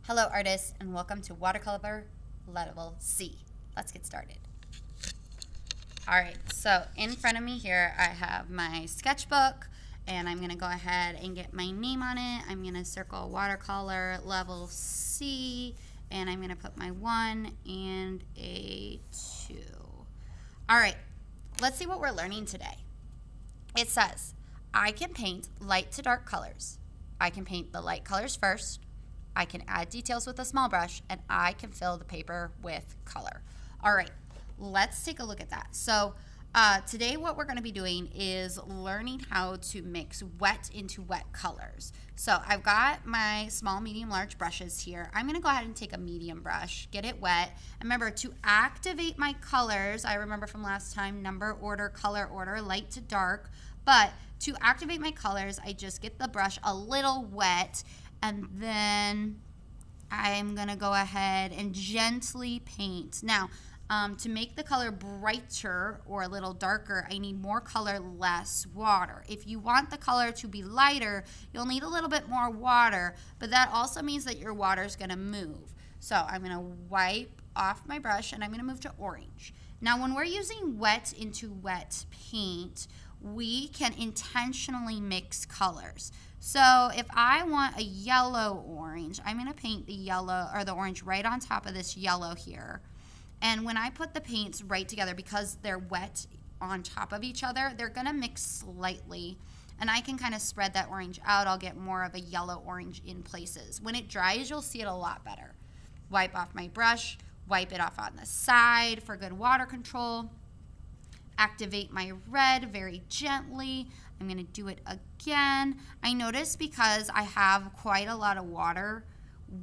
Hello artists and welcome to Watercolor Level C. Let's get started. Alright, so in front of me here I have my sketchbook and I'm going to go ahead and get my name on it. I'm going to circle Watercolor Level C and I'm going to put my 1 and a 2. Alright, let's see what we're learning today. It says, I can paint light to dark colors. I can paint the light colors first. I can add details with a small brush, and I can fill the paper with color. All right, let's take a look at that. So today what we're going to be doing is learning how to mix wet into wet colors. So I've got my small, medium, large brushes here. I'm going to go ahead and take a medium brush, get it wet. And remember, to activate my colors, I remember from last time, number order, color order, light to dark. But to activate my colors, I just get the brush a little wet, and then I'm going to go ahead and gently paint. Now, to make the color brighter or a little darker, I need more color, less water. If you want the color to be lighter, you'll need a little bit more water, but that also means that your water is going to move. So I'm going to wipe off my brush and I'm going to move to orange. Now, when we're using wet into wet paint, we can intentionally mix colors. So if I want a yellow orange, I'm going to paint the yellow or the orange right on top of this yellow here. And when I put the paints right together, because they're wet on top of each other, they're going to mix slightly. And I can kind of spread that orange out. I'll get more of a yellow orange in places. When it dries, you'll see it a lot better. Wipe off my brush, wipe it off on the side for good water control. Activate my red very gently. I'm going to do it again. I notice because I have quite a lot of water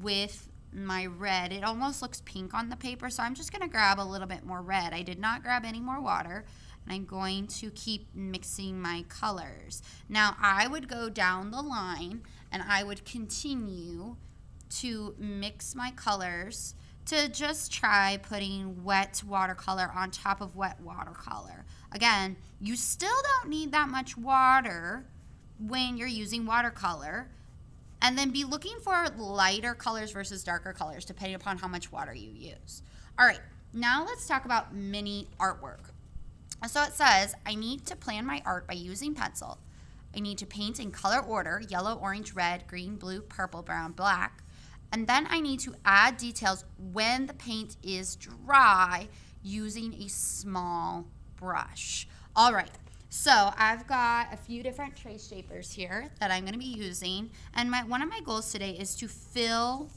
with my red, it almost looks pink on the paper, so I'm just going to grab a little bit more red. I did not grab any more water, and I'm going to keep mixing my colors. Now, I would go down the line, and I would continue to mix my colors to just try putting wet watercolor on top of wet watercolor. Again, you still don't need that much water when you're using watercolor. And then be looking for lighter colors versus darker colors depending upon how much water you use. All right, now let's talk about mini artwork. So it says, I need to plan my art by using pencil. I need to paint in color order, yellow, orange, red, green, blue, purple, brown, black. And then I need to add details when the paint is dry using a small brush. All right, so I've got a few different trace shapers here that I'm going to be using. And one of my goals today is to fill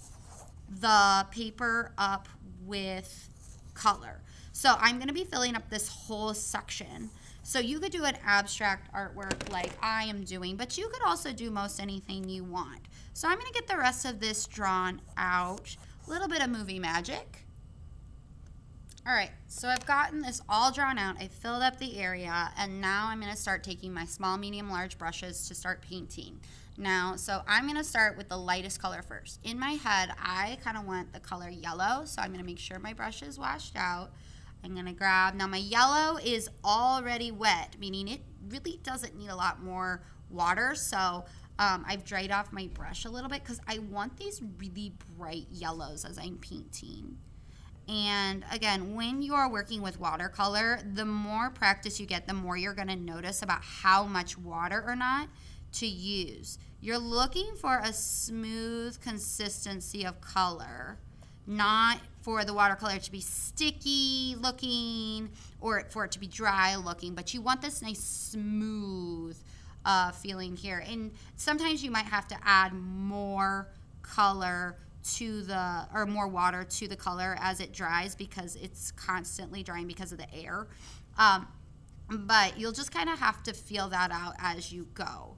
the paper up with color. So I'm going to be filling up this whole section. So you could do an abstract artwork like I am doing, but you could also do most anything you want. So I'm going to get the rest of this drawn out. A little bit of movie magic. All right, so I've gotten this all drawn out. I filled up the area, and now I'm going to start taking my small, medium, large brushes to start painting. Now, so I'm going to start with the lightest color first. In my head, I kind of want the color yellow, so I'm going to make sure my brush is washed out. I'm going to grab, now my yellow is already wet, meaning it really doesn't need a lot more water, so I've dried off my brush a little bit because I want these really bright yellows as I'm painting. And again, when you are working with watercolor, the more practice you get, the more you're going to notice about how much water or not to use. You're looking for a smooth consistency of color, not for the watercolor to be sticky looking or for it to be dry looking, but you want this nice smooth feeling here. And sometimes you might have to add more color to the, or more water to the color as it dries because it's constantly drying because of the air. But you'll just kind of have to feel that out as you go.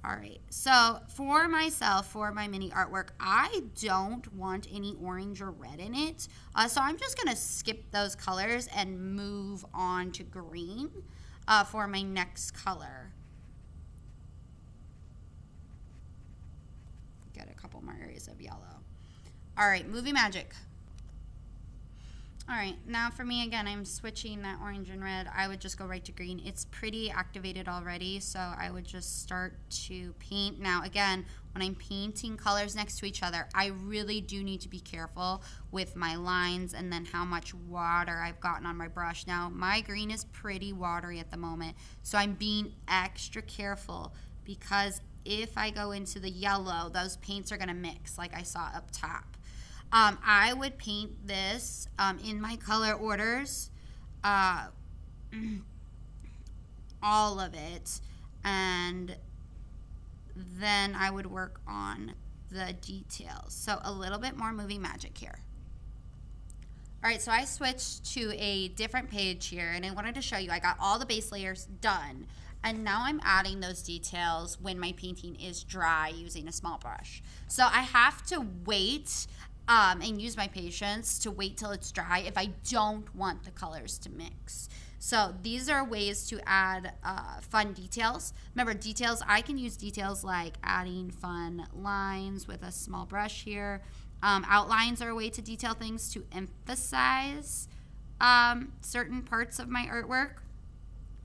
All right, so for myself, for my mini artwork, I don't want any orange or red in it. So I'm just gonna skip those colors and move on to green for my next color. Get a couple more areas of yellow. All right, movie magic. All right, now for me, again, I'm switching that orange and red. I would just go right to green. It's pretty activated already, so I would just start to paint. Now, again, when I'm painting colors next to each other, I really do need to be careful with my lines and then how much water I've gotten on my brush. Now, my green is pretty watery at the moment, so I'm being extra careful because if I go into the yellow, those paints are going to mix like I saw up top. I would paint this in my color orders, all of it, and then I would work on the details. So a little bit more movie magic here. All right, so I switched to a different page here, and I wanted to show you I got all the base layers done. And now I'm adding those details when my painting is dry using a small brush. So I have to wait and use my patience to wait till it's dry if I don't want the colors to mix. So these are ways to add fun details. Remember, details, I can use details like adding fun lines with a small brush here. Outlines are a way to detail things to emphasize certain parts of my artwork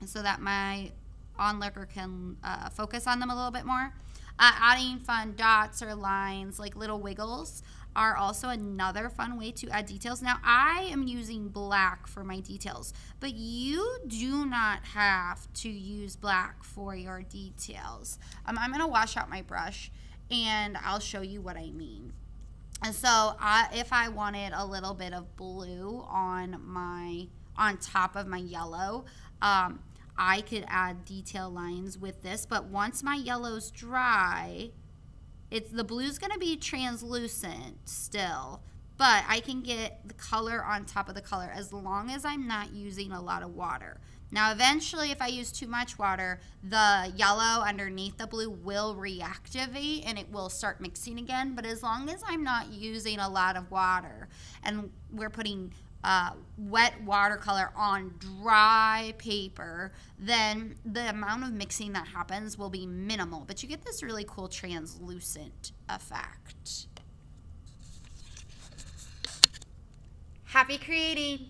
so that my onlooker can focus on them a little bit more. Adding fun dots or lines like little wiggles are also another fun way to add details. Now, I am using black for my details, but you do not have to use black for your details. I'm going to wash out my brush, and I'll show you what I mean. And so if I wanted a little bit of blue on top of my yellow, I could add detail lines with this, but once my yellow's dry, the blue's going to be translucent still, but I can get the color on top of the color as long as I'm not using a lot of water. Now, eventually, if I use too much water, the yellow underneath the blue will reactivate and it will start mixing again, but as long as I'm not using a lot of water and we're putting wet watercolor on dry paper, then the amount of mixing that happens will be minimal, but you get this really cool translucent effect. Happy creating!